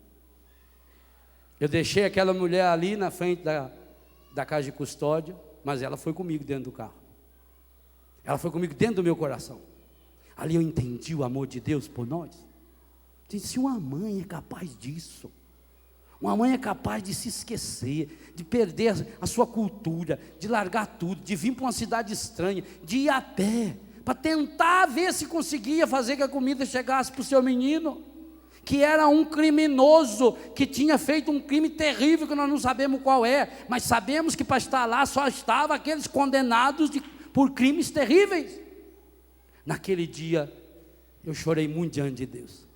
Eu deixei aquela mulher ali na frente da casa de custódia, mas ela foi comigo dentro do carro. Ela foi comigo dentro do meu coração. Ali eu entendi o amor de Deus por nós. Se uma mãe é capaz disso, uma mãe é capaz de se esquecer, de perder a sua cultura, de largar tudo, de vir para uma cidade estranha, de ir a pé, para tentar ver se conseguia fazer que a comida chegasse para o seu menino, que era um criminoso, que tinha feito um crime terrível, que nós não sabemos qual é, mas sabemos que para estar lá só estavam aqueles condenados por crimes terríveis. Naquele dia, eu chorei muito diante de Deus,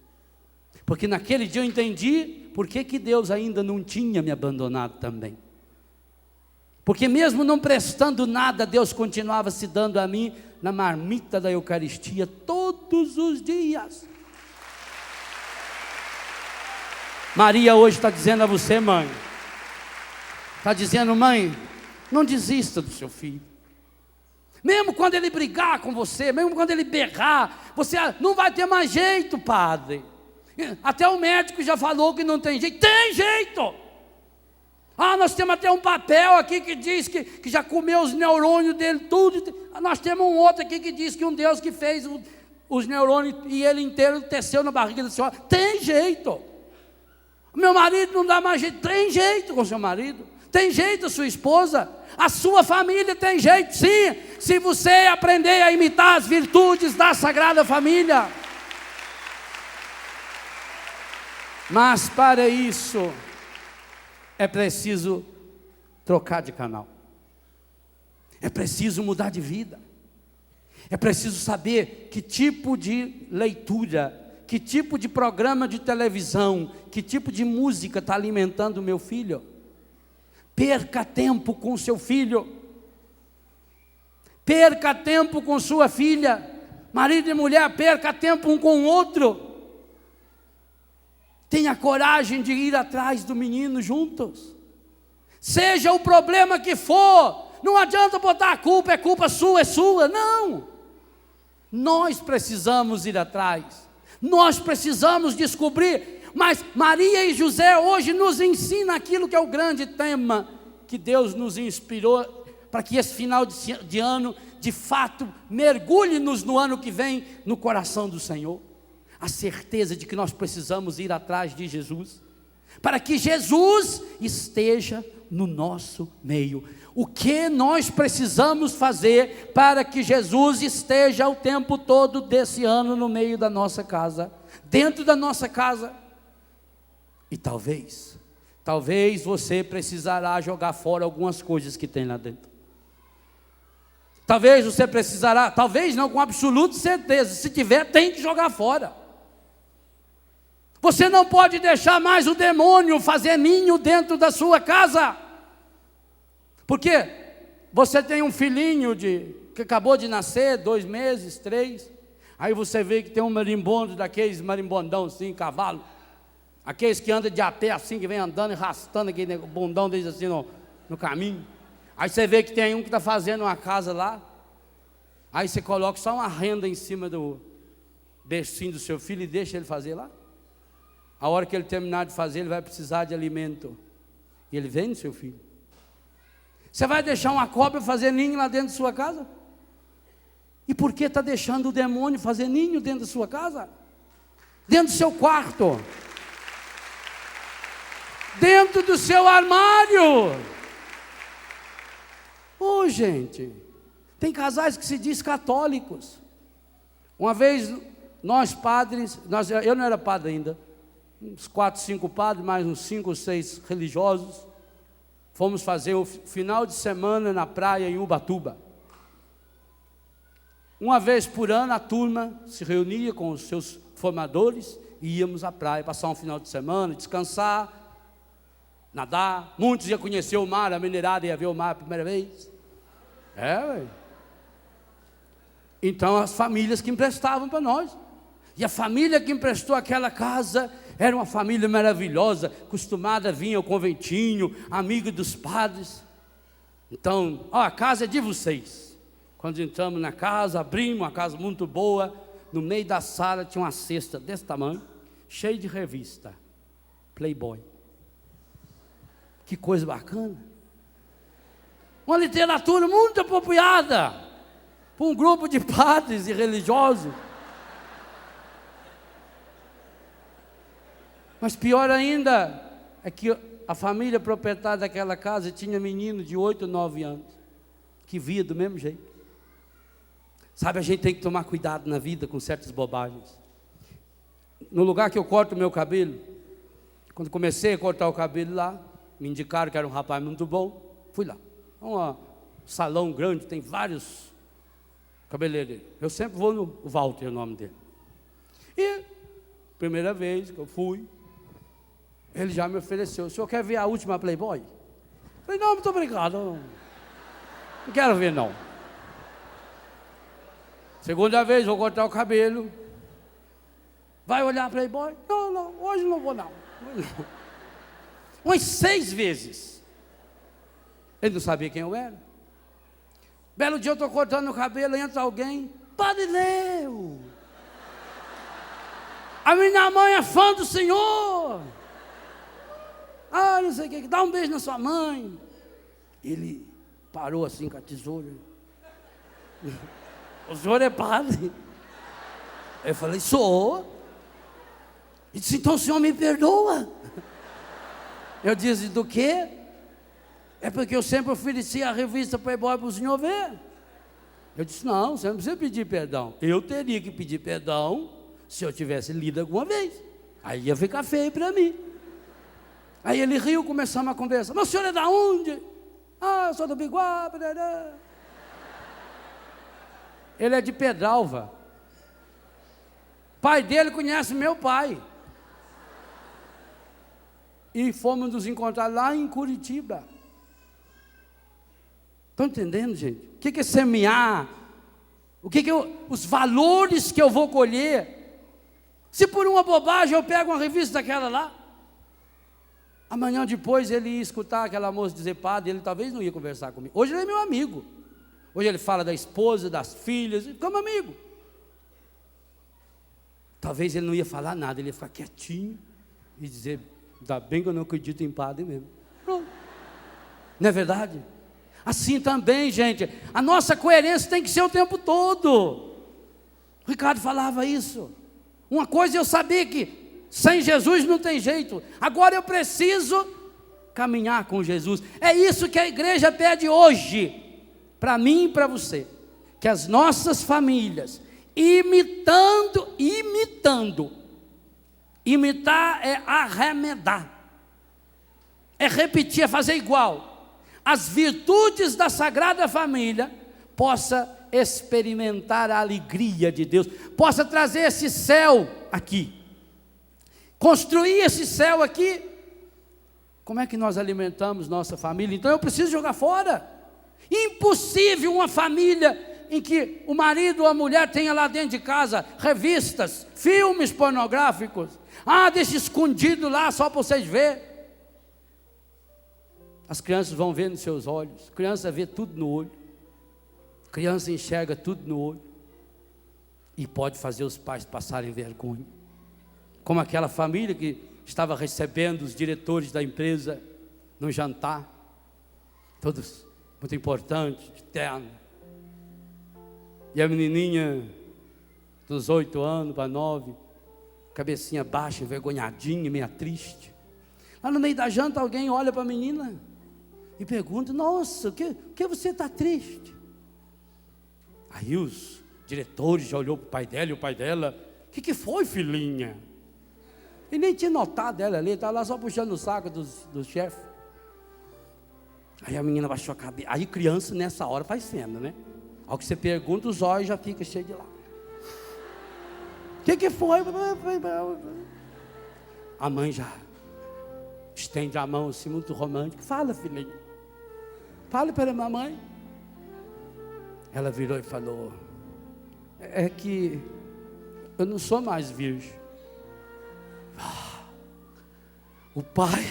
porque naquele dia eu entendi por que Deus ainda não tinha me abandonado também, porque mesmo não prestando nada, Deus continuava se dando a mim, na marmita da Eucaristia, todos os dias. Maria hoje está dizendo a você, mãe, está dizendo, mãe, não desista do seu filho, mesmo quando ele brigar com você, mesmo quando ele berrar, você não vai ter mais jeito, padre. Até o médico já falou que não tem jeito. Tem jeito! Nós temos até um papel aqui que diz que já comeu os neurônios dele, tudo. Nós temos um outro aqui que diz que um Deus que fez os neurônios e ele inteiro teceu na barriga da senhora. Tem jeito! Meu marido não dá mais jeito. Tem jeito com seu marido. Tem jeito a sua esposa. A sua família tem jeito, sim, se você aprender a imitar as virtudes da Sagrada Família. Mas para isso, é preciso trocar de canal. É preciso mudar de vida. É preciso saber que tipo de leitura, que tipo de programa de televisão, que tipo de música está alimentando o meu filho. Perca tempo com seu filho, perca tempo com sua filha, marido e mulher, perca tempo um com o outro, tenha coragem de ir atrás do menino juntos, seja o problema que for, não adianta botar a culpa, é culpa sua, é sua, não, nós precisamos ir atrás, nós precisamos descobrir. Mas Maria e José hoje nos ensinam aquilo que é o grande tema que Deus nos inspirou para que esse final de ano, de fato, mergulhe-nos no ano que vem no coração do Senhor. A certeza de que nós precisamos ir atrás de Jesus, para que Jesus esteja no nosso meio. O que nós precisamos fazer para que Jesus esteja o tempo todo desse ano no meio da nossa casa, dentro da nossa casa? E talvez você precisará jogar fora algumas coisas que tem lá dentro. Talvez você precisará, talvez não, com absoluta certeza, se tiver, tem que jogar fora. Você não pode deixar mais o demônio fazer ninho dentro da sua casa. Porque você tem um filhinho que acabou de nascer, 2 meses, 3, aí você vê que tem um marimbondo daqueles marimbondão assim, cavalo, aqueles que andam de a pé assim, que vem andando e arrastando aquele bundão deles assim no caminho. Aí você vê que tem um que está fazendo uma casa lá, aí você coloca só uma renda em cima do bercinho do seu filho e deixa ele fazer lá. A hora que ele terminar de fazer, ele vai precisar de alimento, e ele vende seu filho. Você vai deixar uma cobra fazer ninho lá dentro de sua casa? E por que está deixando o demônio fazer ninho dentro da sua casa? Dentro do seu quarto, dentro do seu armário. Gente, tem casais que se diz católicos, Uma vez, nós padres, eu não era padre ainda, uns 4, 5 padres, mais uns 5 ou 6 religiosos, fomos fazer o final de semana na praia em Ubatuba. Uma vez por ano a turma se reunia com os seus formadores e íamos à praia, passar um final de semana, descansar, nadar. Muitos iam conhecer o mar, a minerada ia ver o mar a primeira vez. Ué. Então as famílias que emprestavam para nós. E a família que emprestou aquela casa era uma família maravilhosa, acostumada a vir ao conventinho, amigo dos padres. Então, a casa é de vocês. Quando entramos na casa, abrimos uma casa muito boa. No meio da sala tinha uma cesta desse tamanho, cheia de revista Playboy. Que coisa bacana. Uma literatura muito apropriada para um grupo de padres e religiosos. Mas pior ainda é que a família proprietária daquela casa tinha menino de 8 ou 9 anos, que via do mesmo jeito. Sabe, a gente tem que tomar cuidado na vida com certas bobagens. No lugar que eu corto o meu cabelo, quando comecei a cortar o cabelo lá, me indicaram que era um rapaz muito bom, fui lá. Um salão grande, tem vários cabeleireiros. Eu sempre vou no Walter, é o nome dele. E, primeira vez que eu fui, ele já me ofereceu: o senhor quer ver a última Playboy? Eu falei: não, muito obrigado, não quero ver não. Segunda vez, vou cortar o cabelo. Vai olhar a Playboy? Não, hoje não vou não. Umas 6 vezes. Ele não sabia quem eu era. Belo dia eu estou cortando o cabelo, entra alguém: Padre Leo, a minha mãe é fã do senhor. Não sei o que, dá um beijo na sua mãe. Ele parou assim com a tesoura. O senhor é padre? Eu falei: sou. Ele disse: então o senhor me perdoa? Eu disse: do quê? É porque eu sempre ofereci a revista Playboy para o senhor ver. Eu disse: não, você não precisa pedir perdão. Eu teria que pedir perdão se eu tivesse lido alguma vez. Aí ia ficar feio para mim. Aí ele riu, começamos a conversa: mas o senhor é da onde? Eu sou do Biguá. Ele é de Pedralva. Pai dele conhece meu pai. E fomos nos encontrar lá em Curitiba. Estão entendendo, gente? O que é semear? Os valores que eu vou colher? Se por uma bobagem eu pego uma revista daquela lá, amanhã depois ele ia escutar aquela moça dizer padre, ele talvez não ia conversar comigo. Hoje ele é meu amigo. Hoje ele fala da esposa, das filhas, e ficamos amigos. Talvez ele não ia falar nada, ele ia ficar quietinho e dizer: ainda bem que eu não acredito em padre mesmo. Pronto. Não é verdade? Assim também, gente, a nossa coerência tem que ser o tempo todo. O Ricardo falava isso. Uma coisa eu sabia que sem Jesus não tem jeito. Agora eu preciso caminhar com Jesus. É isso que a igreja pede hoje, para mim e para você. Que as nossas famílias, imitar é arremedar, é repetir, é fazer igual. As virtudes da Sagrada Família possa experimentar a alegria de Deus, possa trazer esse céu aqui, construir esse céu aqui. Como é que nós alimentamos nossa família? Então eu preciso jogar fora. Impossível uma família em que o marido ou a mulher tenha lá dentro de casa revistas, filmes pornográficos. Deixa escondido lá só para vocês verem. As crianças vão ver nos seus olhos. Criança vê tudo no olho. Criança enxerga tudo no olho. E pode fazer os pais passarem vergonha. Como aquela família que estava recebendo os diretores da empresa no jantar. Todos muito importantes, de terno. E a menininha dos 8 anos para 9, cabecinha baixa, envergonhadinha, meio triste. Lá no meio da janta alguém olha para a menina e pergunta: nossa, o que você está triste? Aí os diretores já olhou para o pai dela e o pai dela, o que foi, filhinha? E nem tinha notado ela ali, estava lá só puxando o saco do chefe. Aí a menina baixou a cabeça. Aí criança nessa hora faz cena, né? Ao que você pergunta, os olhos já ficam cheios de lá. O que foi? A mãe já estende a mão assim, muito romântica. Fala, filhinha. Fala para a mamãe. Ela virou e falou: é que eu não sou mais virgem. O pai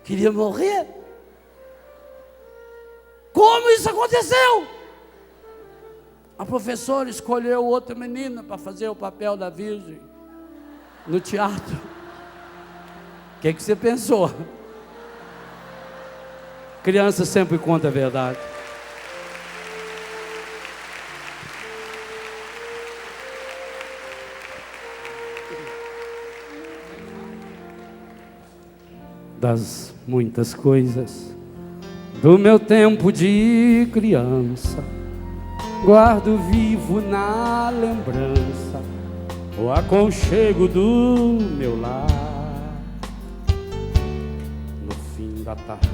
queria morrer. Como isso aconteceu? A professora escolheu outra menina para fazer o papel da virgem no teatro. O que você pensou? Criança sempre conta a verdade. Das muitas coisas do meu tempo de criança, guardo vivo na lembrança o aconchego do meu lar. No fim da tarde,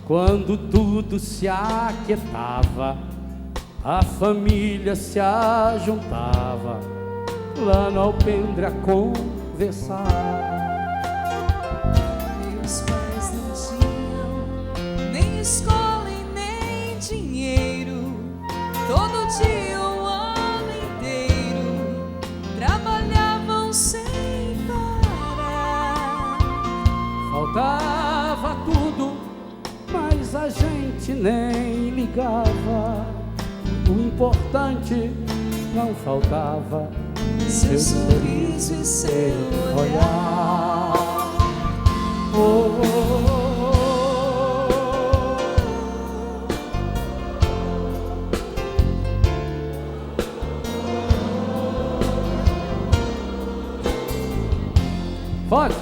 quando tudo se aquietava, a família se ajuntava lá no alpendre a conversar. Meus pais não tinham nem escola e nem dinheiro. Todo dia, o ano inteiro, trabalhavam sem parar. Faltava tudo, mas a gente nem ligava. O importante não faltava: seu sorriso e seu olhar. Oh, oh, oh. Pode.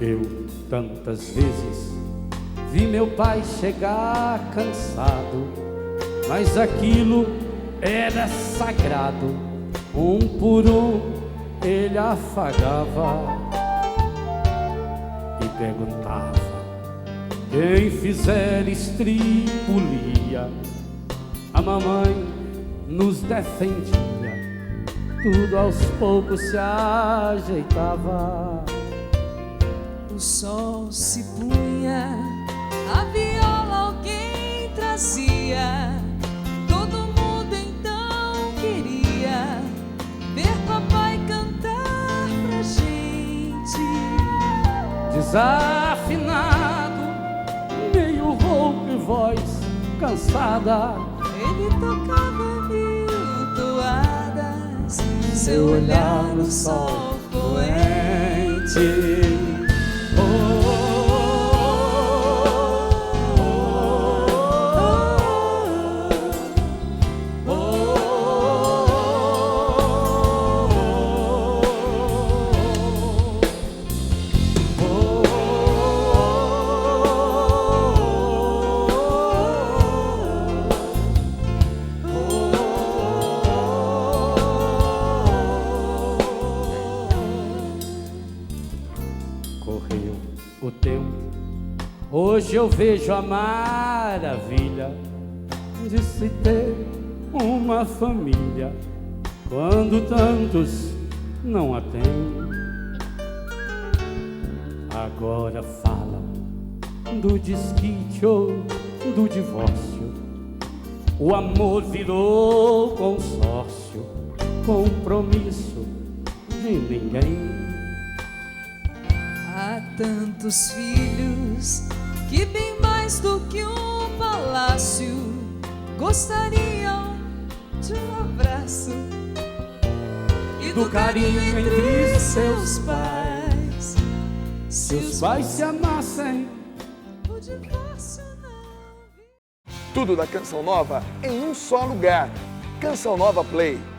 Eu tantas vezes vi meu pai chegar cansado, mas aquilo era sagrado. Um por um ele afagava e perguntava: quem fizer estripulia? A mamãe nos defendia, tudo aos poucos se ajeitava. O sol se punha, a viola alguém trazia. Todo mundo então queria ver papai cantar pra gente. Desafinado, meio rouco e voz cansada, Ele tocava mil toadas, seu olhar no sol poente. Correu o tempo, hoje eu vejo a maravilha de se ter uma família, quando tantos não a têm. Agora fala do desquite ou do divórcio, o amor virou consórcio, compromisso de ninguém. Há tantos filhos que, bem mais do que um palácio, gostariam de um abraço e do carinho entre seus pais. Se os pais se amassem, o divórcio não. Tudo da Canção Nova em um só lugar. Canção Nova Play.